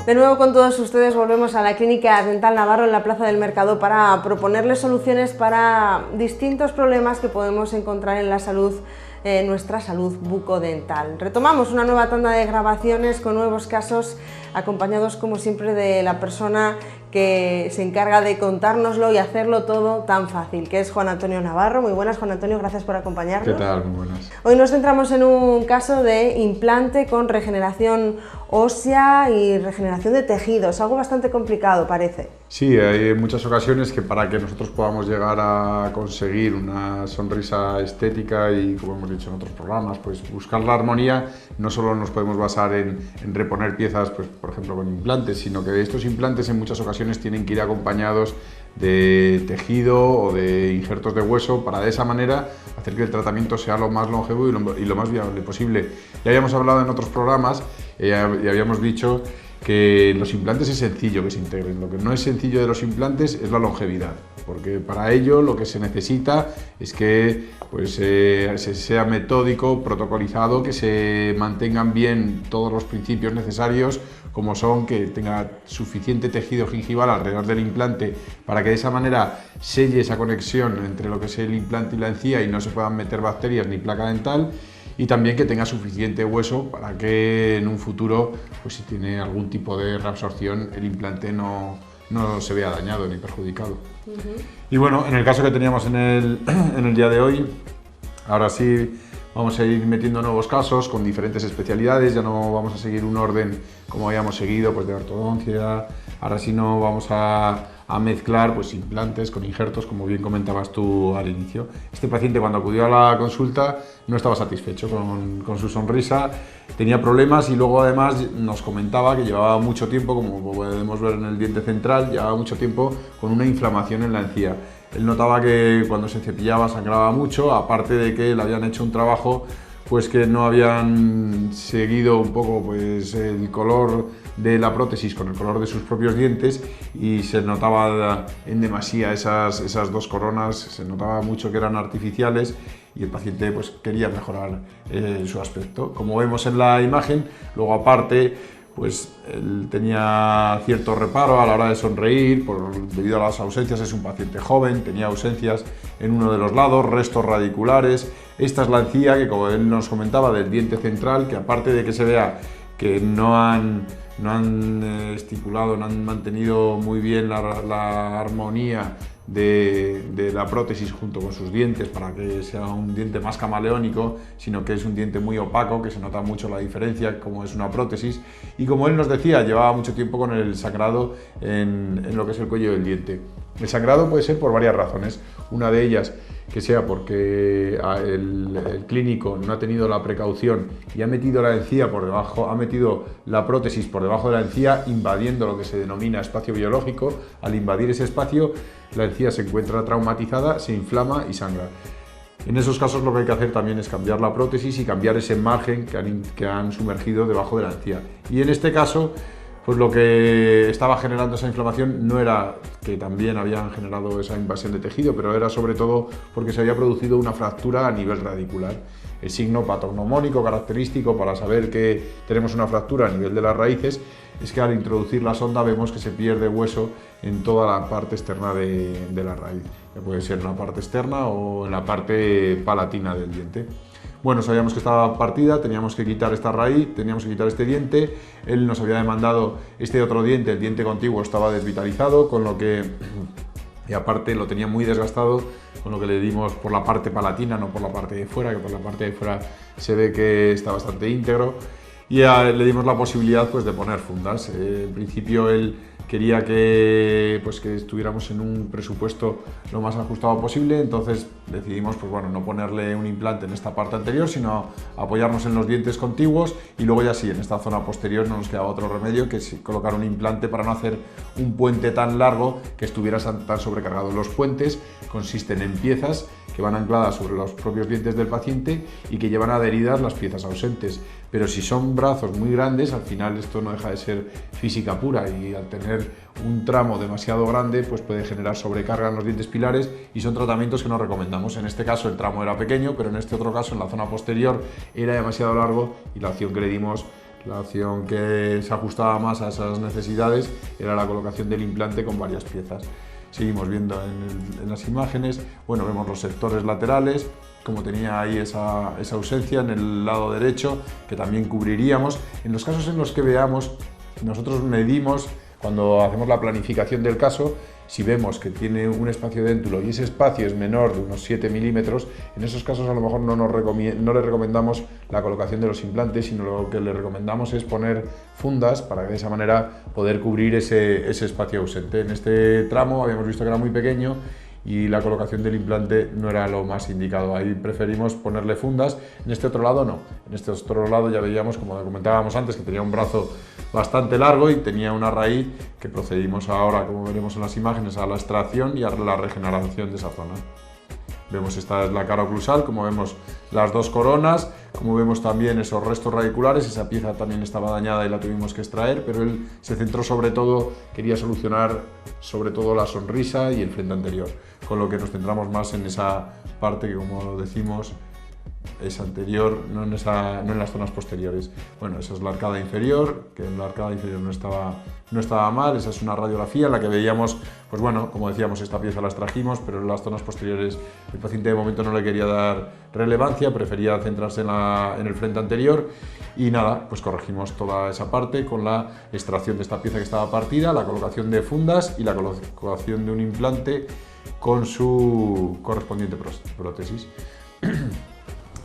De nuevo con todos ustedes volvemos a la Clínica Dental Navarro en la Plaza del Mercado para proponerles soluciones para distintos problemas que podemos encontrar en la salud, nuestra salud bucodental. Retomamos una nueva tanda de grabaciones con nuevos casos, acompañados como siempre de la persona que se encarga de contárnoslo y hacerlo todo tan fácil, que es Juan Antonio Navarro. Muy buenas, Juan Antonio, gracias por acompañarnos. ¿Qué tal? Muy buenas. Hoy nos centramos en un caso de implante con regeneración ósea y regeneración de tejidos, algo bastante complicado parece. Sí, hay muchas ocasiones que para que nosotros podamos llegar a conseguir una sonrisa estética y, como hemos dicho en otros programas, pues buscar la armonía, no solo nos podemos basar en reponer piezas, pues, por ejemplo con implantes, sino que estos implantes en muchas ocasiones tienen que ir acompañados de tejido o de injertos de hueso para de esa manera hacer que el tratamiento sea lo más longevo y lo más viable posible. Ya habíamos hablado en otros programas y habíamos dicho que los implantes es sencillo que se integren. Lo que no es sencillo de los implantes es la longevidad, porque para ello lo que se necesita es que pues, sea metódico, protocolizado, que se mantengan bien todos los principios necesarios, como son que tenga suficiente tejido gingival alrededor del implante para que de esa manera selle esa conexión entre lo que es el implante y la encía y no se puedan meter bacterias ni placa dental, y también que tenga suficiente hueso para que en un futuro, pues si tiene algún tipo de reabsorción, el implante no se vea dañado ni perjudicado. Y bueno, en el caso que teníamos en el día de hoy, ahora sí vamos a ir metiendo nuevos casos con diferentes especialidades, ya no vamos a seguir un orden como habíamos seguido, pues de ortodoncia, ahora sí no vamos a mezclar pues implantes con injertos, como bien comentabas tú al inicio. Este paciente, cuando acudió a la consulta, no estaba satisfecho con su sonrisa, tenía problemas y luego además nos comentaba que llevaba mucho tiempo, como podemos ver en el diente central, llevaba mucho tiempo con una inflamación en la encía. Él notaba que cuando se cepillaba sangraba mucho, aparte de que le habían hecho un trabajo pues que no habían seguido un poco pues el color de la prótesis con el color de sus propios dientes, y se notaba en demasía esas dos coronas, se notaba mucho que eran artificiales y el paciente pues quería mejorar su aspecto. Como vemos en la imagen, luego aparte pues él tenía cierto reparo a la hora de sonreír debido a las ausencias. Es un paciente joven, tenía ausencias en uno de los lados, restos radiculares. Esta es la encía que, como él nos comentaba, del diente central, que aparte de que se vea que no han estipulado, no han mantenido muy bien la armonía de la prótesis junto con sus dientes para que sea un diente más camaleónico, sino que es un diente muy opaco, que se nota mucho la diferencia como es una prótesis. Y como él nos decía, llevaba mucho tiempo con el sangrado en lo que es el cuello del diente. El sangrado puede ser por varias razones, una de ellas que sea porque el clínico no ha tenido la precaución y ha metido la encía por debajo, ha metido la prótesis por debajo de la encía, invadiendo lo que se denomina espacio biológico. Al invadir ese espacio, la encía se encuentra traumatizada, se inflama y sangra. En esos casos lo que hay que hacer también es cambiar la prótesis y cambiar ese margen que han sumergido debajo de la encía. Y en este caso, pues lo que estaba generando esa inflamación no era que también habían generado esa invasión de tejido, pero era sobre todo porque se había producido una fractura a nivel radicular. El signo patognomónico característico para saber que tenemos una fractura a nivel de las raíces es que al introducir la sonda vemos que se pierde hueso en toda la parte externa de la raíz, que puede ser en la parte externa o en la parte palatina del diente. Bueno, sabíamos que estaba partida, teníamos que quitar esta raíz, teníamos que quitar este diente. Él nos había demandado este otro diente, el diente contiguo estaba desvitalizado, con lo que, y aparte lo tenía muy desgastado, con lo que le dimos por la parte palatina, no por la parte de fuera, que por la parte de fuera se ve que está bastante íntegro. Y le dimos la posibilidad pues, de poner fundas. En principio él quería que estuviéramos en un presupuesto lo más ajustado posible, entonces decidimos pues, bueno, no ponerle un implante en esta parte anterior, sino apoyarnos en los dientes contiguos, y luego ya sí, en esta zona posterior no nos quedaba otro remedio que colocar un implante para no hacer un puente tan largo que estuviera tan sobrecargado. Los puentes consisten en piezas que van ancladas sobre los propios dientes del paciente y que llevan adheridas las piezas ausentes. Pero si son brazos muy grandes, al final esto no deja de ser física pura, y al tener un tramo demasiado grande pues puede generar sobrecarga en los dientes pilares, y son tratamientos que no recomendamos. En este caso el tramo era pequeño, pero en este otro caso, en la zona posterior, era demasiado largo, y la opción que le dimos La opción que se ajustaba más a esas necesidades era la colocación del implante con varias piezas. Seguimos viendo en las imágenes, bueno, vemos los sectores laterales, como tenía ahí esa ausencia en el lado derecho, que también cubriríamos. En los casos en los que veamos, nosotros medimos, cuando hacemos la planificación del caso, si vemos que tiene un espacio de éntulo y ese espacio es menor de unos 7 milímetros, en esos casos a lo mejor no le recomendamos la colocación de los implantes, sino lo que le recomendamos es poner fundas para que de esa manera poder cubrir ese espacio ausente. En este tramo habíamos visto que era muy pequeño y la colocación del implante no era lo más indicado. Ahí preferimos ponerle fundas. En este otro lado no. En este otro lado ya veíamos, como comentábamos antes, que tenía un brazo bastante largo y tenía una raíz que procedimos ahora, como veremos en las imágenes, a la extracción y a la regeneración de esa zona. Vemos, esta es la cara oclusal, como vemos las dos coronas, como vemos también esos restos radiculares. Esa pieza también estaba dañada y la tuvimos que extraer, pero él se centró sobre todo, quería solucionar sobre todo la sonrisa y el frente anterior, con lo que nos centramos más en esa parte que, como decimos, es anterior, no en las zonas posteriores. Bueno, esa es la arcada inferior, que en la arcada inferior no estaba mal. Esa es una radiografía en la que veíamos, pues bueno, como decíamos, esta pieza la extrajimos, pero en las zonas posteriores el paciente de momento no le quería dar relevancia, prefería centrarse en el frente anterior y nada, pues corregimos toda esa parte con la extracción de esta pieza que estaba partida, la colocación de fundas y la colocación de un implante con su correspondiente prótesis.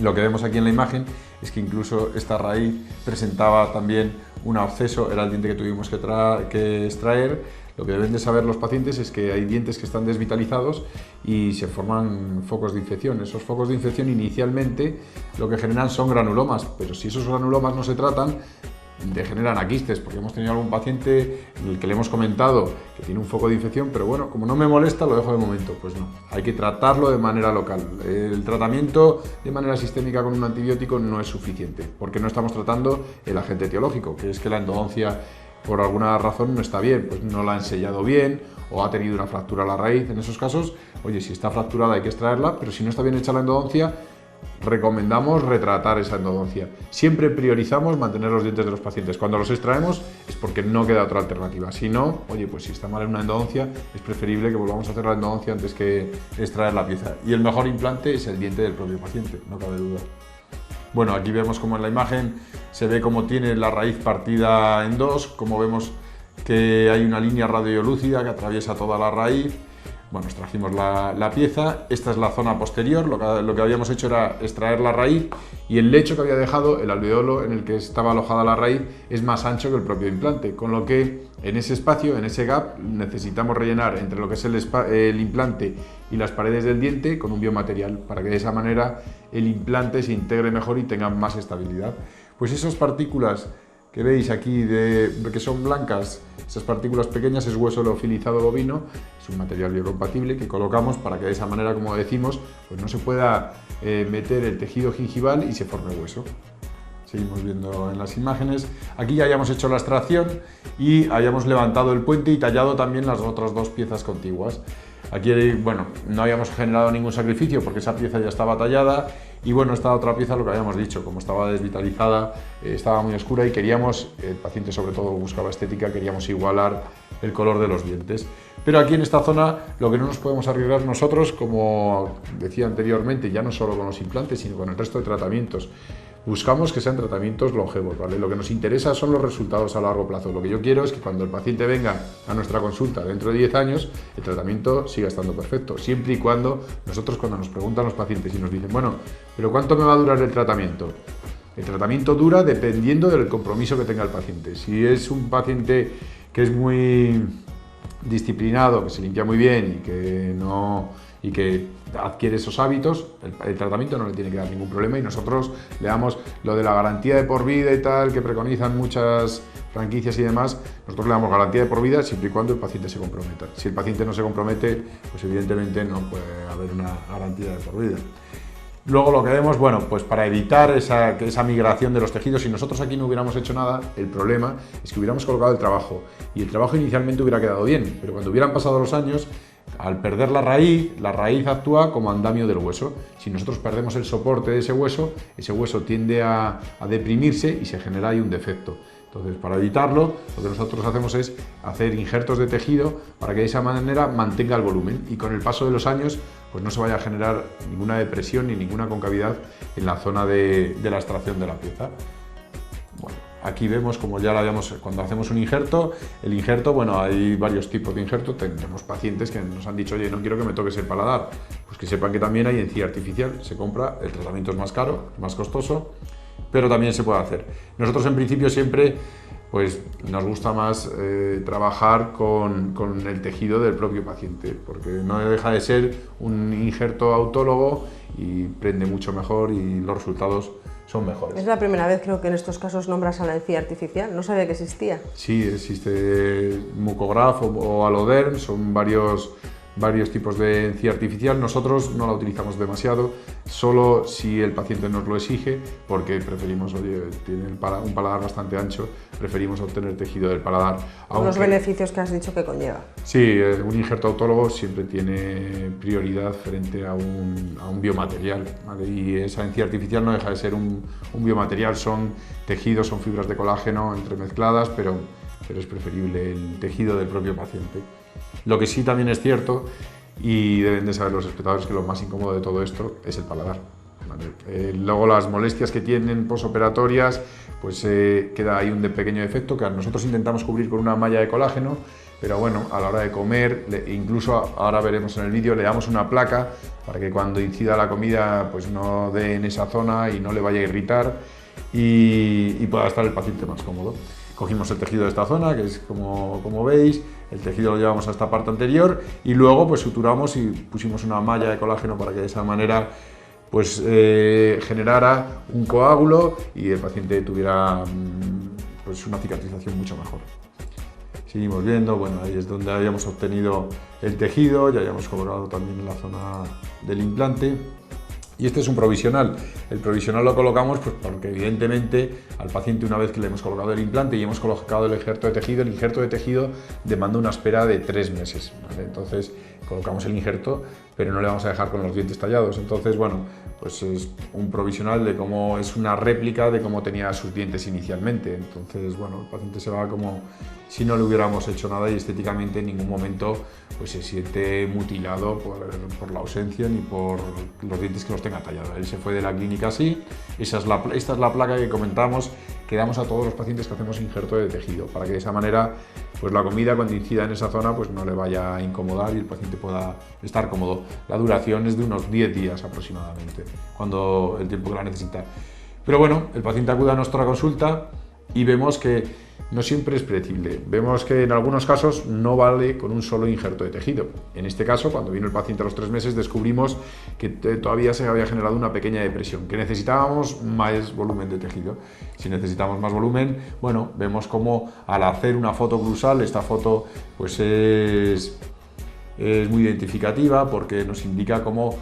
Lo que vemos aquí en la imagen es que incluso esta raíz presentaba también un absceso, era el diente que tuvimos que extraer. Lo que deben de saber los pacientes es que hay dientes que están desvitalizados y se forman focos de infección. Esos focos de infección inicialmente lo que generan son granulomas, pero si esos granulomas no se tratan, degeneran a quistes, porque hemos tenido algún paciente en el que le hemos comentado que tiene un foco de infección, pero bueno, como no me molesta, lo dejo de momento. Pues no, hay que tratarlo de manera local. El tratamiento de manera sistémica con un antibiótico no es suficiente, porque no estamos tratando el agente etiológico, que es que la endodoncia por alguna razón no está bien, pues no la han sellado bien o ha tenido una fractura a la raíz. En esos casos, oye, si está fracturada hay que extraerla, pero si no está bien hecha la endodoncia, recomendamos retratar esa endodoncia. Siempre priorizamos mantener los dientes de los pacientes. Cuando los extraemos es porque no queda otra alternativa. Si no, oye, pues si está mal en una endodoncia, es preferible que volvamos a hacer la endodoncia antes que extraer la pieza. Y el mejor implante es el diente del propio paciente, no cabe duda. Bueno, aquí vemos como en la imagen se ve cómo tiene la raíz partida en dos, como vemos que hay una línea radiolúcida que atraviesa toda la raíz. Bueno, extrajimos la pieza, esta es la zona posterior, lo que habíamos hecho era extraer la raíz y el lecho que había dejado, el alveolo en el que estaba alojada la raíz, es más ancho que el propio implante, con lo que en ese espacio, en ese gap, necesitamos rellenar entre lo que es el implante y las paredes del diente con un biomaterial, para que de esa manera el implante se integre mejor y tenga más estabilidad. Pues esas partículas que veis aquí, que son blancas, esas partículas pequeñas, es hueso leofilizado bovino, es un material biocompatible que colocamos para que de esa manera, como decimos, pues no se pueda meter el tejido gingival y se forme hueso. Seguimos viendo en las imágenes. Aquí ya hayamos hecho la extracción y hayamos levantado el puente y tallado también las otras dos piezas contiguas. Aquí, bueno, no habíamos generado ningún sacrificio porque esa pieza ya estaba tallada y bueno, esta otra pieza, lo que habíamos dicho, como estaba desvitalizada, estaba muy oscura y queríamos, el paciente sobre todo buscaba estética, queríamos igualar el color de los dientes. Pero aquí en esta zona lo que no nos podemos arriesgar nosotros, como decía anteriormente, ya no solo con los implantes, sino con el resto de tratamientos. Buscamos que sean tratamientos longevos, ¿vale? Lo que nos interesa son los resultados a largo plazo. Lo que yo quiero es que cuando el paciente venga a nuestra consulta dentro de 10 años, el tratamiento siga estando perfecto, siempre y cuando nosotros, cuando nos preguntan los pacientes y nos dicen, bueno, ¿pero cuánto me va a durar el tratamiento? El tratamiento dura dependiendo del compromiso que tenga el paciente. Si es un paciente que es muy disciplinado, que se limpia muy bien y que adquiere esos hábitos, el tratamiento no le tiene que dar ningún problema y nosotros le damos lo de la garantía de por vida y tal, que preconizan muchas franquicias y demás, nosotros le damos garantía de por vida siempre y cuando el paciente se comprometa. Si el paciente no se compromete, pues evidentemente no puede haber una garantía de por vida. Luego lo que vemos, bueno, pues para evitar esa migración de los tejidos, si nosotros aquí no hubiéramos hecho nada, el problema es que hubiéramos colocado el trabajo y el trabajo inicialmente hubiera quedado bien, pero cuando hubieran pasado los años, al perder la raíz actúa como andamio del hueso. Si nosotros perdemos el soporte de ese hueso tiende a deprimirse y se genera ahí un defecto. Entonces, para evitarlo, lo que nosotros hacemos es hacer injertos de tejido para que de esa manera mantenga el volumen y con el paso de los años pues no se vaya a generar ninguna depresión ni ninguna concavidad en la zona de la extracción de la pieza. Bueno, aquí vemos como ya lo habíamos, cuando hacemos un injerto, el injerto, bueno, hay varios tipos de injerto. Tenemos pacientes que nos han dicho, oye, no quiero que me toques el paladar, pues que sepan que también hay encía artificial, se compra, el tratamiento es más caro, más costoso, pero también se puede hacer. Nosotros en principio siempre pues nos gusta más trabajar con el tejido del propio paciente, porque no deja de ser un injerto autólogo y prende mucho mejor y los resultados son mejores. Es la primera vez, creo, que en estos casos nombras a la encía artificial, no sabía que existía. Sí, existe Mucograph o Aloderm, son varios tipos de encía artificial. Nosotros no la utilizamos demasiado, solo si el paciente nos lo exige, porque preferimos, oye, tiene un paladar bastante ancho, preferimos obtener tejido del paladar. Los beneficios que has dicho que conlleva. Sí, un injerto autólogo siempre tiene prioridad frente a un biomaterial, ¿vale? Y esa encía artificial no deja de ser un biomaterial, son tejidos, son fibras de colágeno entremezcladas, pero es preferible el tejido del propio paciente. Lo que sí también es cierto, y deben de saber los espectadores, que lo más incómodo de todo esto es el paladar. ¿Vale? Luego las molestias que tienen posoperatorias, pues queda ahí un pequeño defecto que nosotros intentamos cubrir con una malla de colágeno, pero bueno, a la hora de comer, incluso ahora veremos en el vídeo, le damos una placa para que cuando incida la comida pues no dé en esa zona y no le vaya a irritar y pueda estar el paciente más cómodo. Cogimos el tejido de esta zona, que es como veis, el tejido lo llevamos a esta parte anterior y luego pues suturamos y pusimos una malla de colágeno para que de esa manera pues generara un coágulo y el paciente tuviera pues una cicatrización mucho mejor. Seguimos viendo, bueno, ahí es donde habíamos obtenido el tejido, ya habíamos colocado también en la zona del implante. Y este es un provisional. El provisional lo colocamos pues porque evidentemente al paciente, una vez que le hemos colocado el implante y hemos colocado el injerto de tejido demanda una espera de 3 meses, ¿vale? Entonces colocamos el injerto, pero no le vamos a dejar con los dientes tallados. Entonces, bueno, pues es un provisional de cómo es una réplica de cómo tenía sus dientes inicialmente. Entonces, bueno, el paciente se va como si no le hubiéramos hecho nada y estéticamente en ningún momento pues se siente mutilado por la ausencia ni por los dientes que los tenga tallados. Él se fue de la clínica así. Esta es la placa que comentamos, que damos a todos los pacientes que hacemos injerto de tejido, para que de esa manera pues la comida cuando incida en esa zona pues no le vaya a incomodar y el paciente pueda estar cómodo. La duración es de unos 10 días aproximadamente, cuando el tiempo que la necesita. Pero bueno, el paciente acude a nuestra consulta y vemos que no siempre es predecible. Vemos que en algunos casos no vale con un solo injerto de tejido. En este caso, cuando vino el paciente a los 3 meses, descubrimos que todavía se había generado una pequeña depresión, que necesitábamos más volumen de tejido. Si necesitamos más volumen, bueno, vemos cómo al hacer una foto crusal, esta foto pues es muy identificativa porque nos indica cómo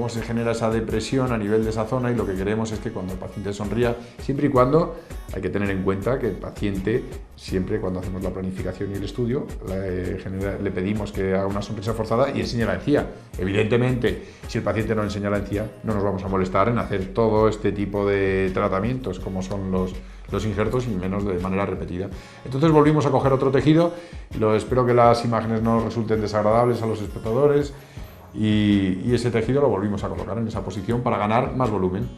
se genera esa depresión a nivel de esa zona, y lo que queremos es que cuando el paciente sonría, siempre y cuando hay que tener en cuenta que el paciente, siempre cuando hacemos la planificación y el estudio, le pedimos que haga una sonrisa forzada y enseñe la encía. Evidentemente, si el paciente no enseña la encía, no nos vamos a molestar en hacer todo este tipo de tratamientos como son los injertos, y menos de manera repetida. Entonces volvimos a coger otro tejido. Espero que las imágenes no resulten desagradables a los espectadores. Y ese tejido lo volvimos a colocar en esa posición para ganar más volumen,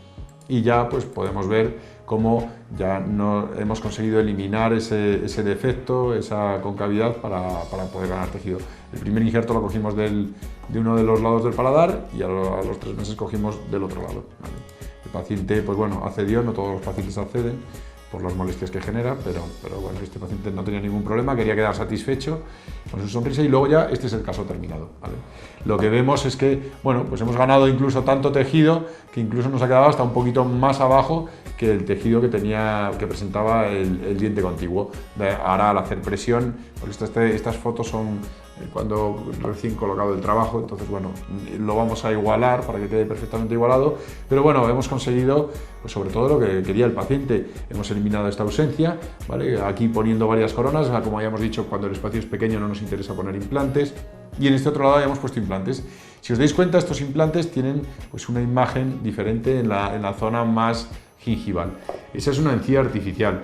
y ya pues podemos ver cómo ya hemos conseguido eliminar ese defecto, esa concavidad para poder ganar tejido. El primer injerto lo cogimos de uno de los lados del paladar y a los 3 meses cogimos del otro lado, ¿vale? El paciente pues bueno, accedió, no todos los pacientes acceden por las molestias que genera, pero bueno, este paciente no tenía ningún problema, quería quedar satisfecho con su sonrisa, y luego ya este es el caso terminado, ¿vale? Lo que vemos es que, bueno, pues hemos ganado incluso tanto tejido que incluso nos ha quedado hasta un poquito más abajo que el tejido que presentaba el diente contiguo. Ahora, al hacer presión, pues estas fotos son cuando recién colocado el trabajo, entonces bueno, lo vamos a igualar para que quede perfectamente igualado, pero bueno, hemos conseguido pues sobre todo lo que quería el paciente. Hemos eliminado esta ausencia, ¿vale? Aquí poniendo varias coronas, como habíamos dicho, cuando el espacio es pequeño no nos interesa poner implantes. y en este otro lado habíamos puesto implantes. Si os dais cuenta, estos implantes tienen pues una imagen diferente en la zona más gingival. Esa es una encía artificial.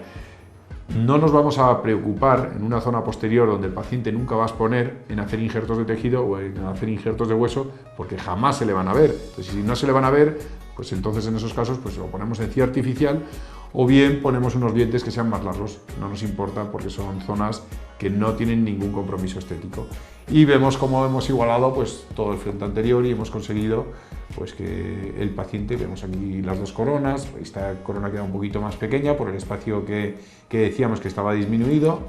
No nos vamos a preocupar en una zona posterior donde el paciente nunca va a exponer en hacer injertos de tejido o en hacer injertos de hueso, porque jamás se le van a ver. Entonces, si no se le van a ver, pues entonces en esos casos pues, o ponemos encía artificial o bien ponemos unos dientes que sean más largos. No nos importa porque son zonas que no tienen ningún compromiso estético. Y vemos cómo hemos igualado pues, todo el frente anterior y hemos conseguido pues, que el paciente, vemos aquí las dos coronas, esta corona queda un poquito más pequeña por el espacio que decíamos que estaba disminuido,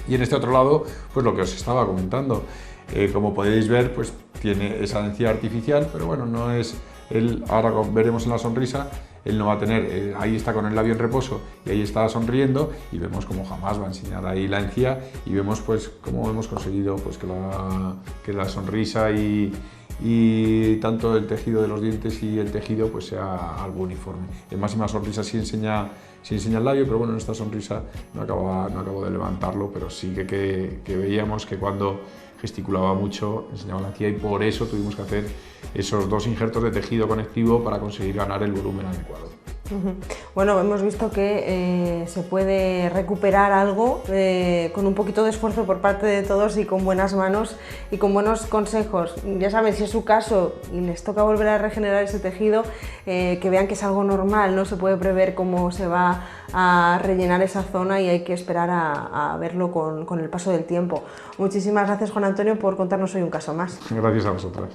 y en este otro lado pues lo que os estaba comentando, como podéis ver pues tiene esa encía artificial, pero bueno, no es ahora veremos en la sonrisa, él no va a tener, ahí está con el labio en reposo y ahí está sonriendo, y vemos como jamás va a enseñar ahí la encía, y vemos pues cómo hemos conseguido pues que la sonrisa y tanto el tejido de los dientes y el tejido pues sea algo uniforme. En máxima sonrisa sí enseña el labio, pero bueno, en esta sonrisa no acabo de levantarlo, pero sí que veíamos que cuando gesticulaba mucho enseñaba la encía, y por eso tuvimos que hacer esos dos injertos de tejido conectivo para conseguir ganar el volumen adecuado. Bueno, hemos visto que se puede recuperar algo con un poquito de esfuerzo por parte de todos y con buenas manos y con buenos consejos. Ya saben, si es su caso y les toca volver a regenerar ese tejido, que vean que es algo normal, no se puede prever cómo se va a rellenar esa zona y hay que esperar a verlo con el paso del tiempo. Muchísimas gracias, Juan Antonio, por contarnos hoy un caso más. Gracias a vosotras.